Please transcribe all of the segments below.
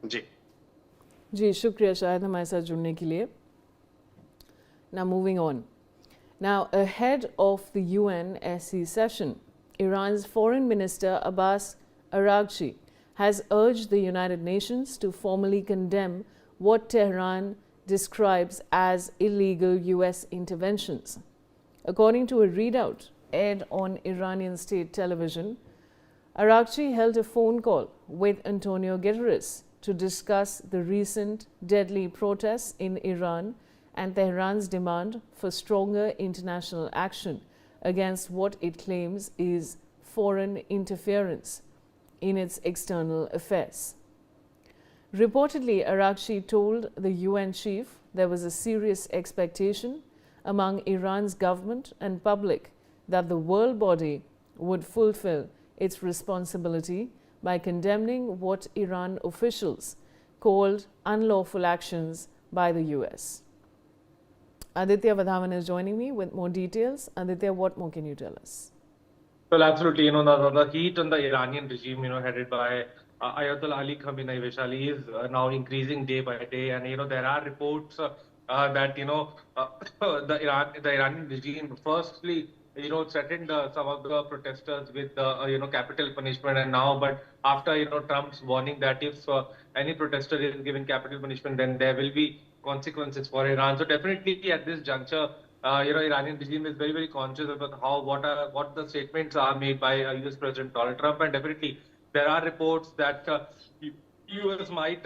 जी जी शुक्रिया शायद हमारे साथ जुड़ने के लिए. Now moving on. Now ahead of the UNSC session, Iran's Foreign Minister Abbas Araghchi has urged the United Nations to formally condemn what Tehran describes as illegal US interventions. According to a readout aired on Iranian state television, Araghchi held a phone call with António Guterres to discuss the recent deadly protests in Iran and Tehran's demand for stronger international action against what it claims is foreign interference in its external affairs. Reportedly, Araghchi told the UN chief there was a serious expectation among Iran's government and public that the world body would fulfill its responsibility by condemning what Iran officials called unlawful actions by the US. Aditya Vadhavan is joining me with more details. Aditya, what more can you tell us? Well, absolutely. The heat on the Iranian regime, headed by Ayatollah Ali Khamenei, Vaishali, is now increasing day by day. And, there are reports that, the Iranian regime firstly, threatened some of the protesters with, capital punishment. And now, but after, Trump's warning that if any protester is given capital punishment, then there will be consequences for Iran. So definitely at this juncture, Iranian regime is very, very conscious about what the statements are made by US President Donald Trump, and definitely there are reports that US might,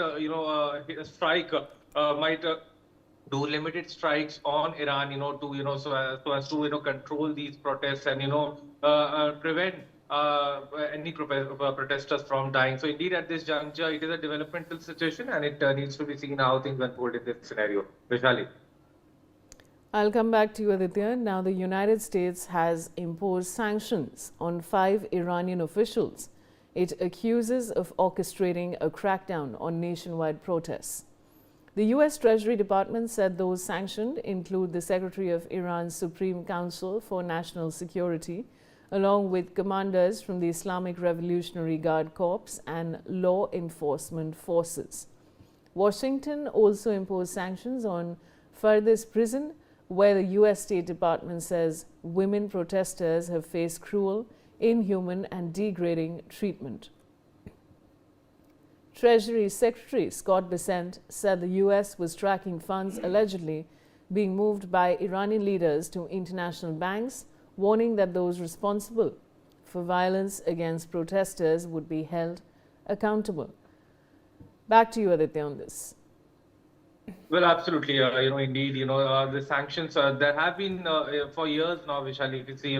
strike, might do limited strikes on Iran, so as to control these protests and prevent any protesters from dying. So indeed, at this juncture, it is a developmental situation, and it needs to be seen how things unfold in this scenario. Vishali. I'll come back to you, Aditya. Now, the United States has imposed sanctions on 5 Iranian officials it accuses of orchestrating a crackdown on nationwide protests. The U.S. Treasury Department said those sanctioned include the Secretary of Iran's Supreme Council for National Security, along with commanders from the Islamic Revolutionary Guard Corps and law enforcement forces. Washington also imposed sanctions on Fardis prison, where the U.S. State Department says women protesters have faced cruel, inhuman and degrading treatment. Treasury Secretary Scott Bessent said the U.S. was tracking funds allegedly being moved by Iranian leaders to international banks, warning that those responsible for violence against protesters would be held accountable. Back to you, Aditya, on this. Well, absolutely. Indeed, the sanctions, there have been for years now, Vishali, if you see,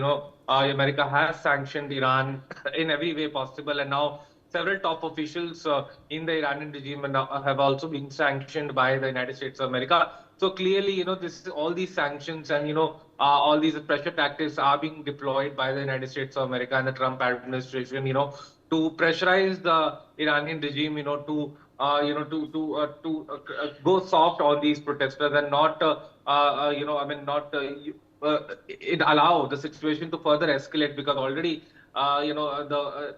America has sanctioned Iran in every way possible. And now several top officials in the Iranian regime have also been sanctioned by the United States of America. So clearly, all these sanctions and, all these pressure tactics are being deployed by the United States of America and the Trump administration, to pressurize the Iranian regime, to go soft on these protesters and not, allow the situation to further escalate, because already, the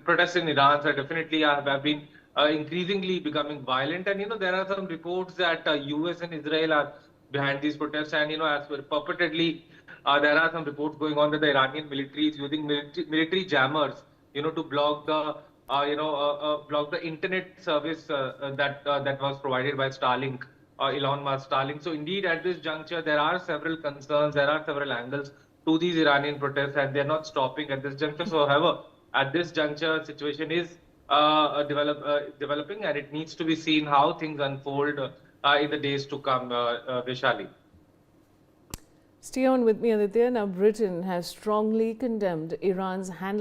protests in Iran are definitely have been increasingly becoming violent. And, there are some reports that US and Israel are behind these protests. And, as purportedly, there are some reports going on that the Iranian military is using military jammers, to block the block the internet service that was provided by Starlink, Elon Musk Starlink. So indeed, at this juncture, there are several concerns, there are several angles to these Iranian protests, and they're not stopping at this juncture. So, however, at this juncture, situation is developing, and it needs to be seen how things unfold in the days to come, Vishali. Stay on with me, Aditya. Now, Britain has strongly condemned Iran's handling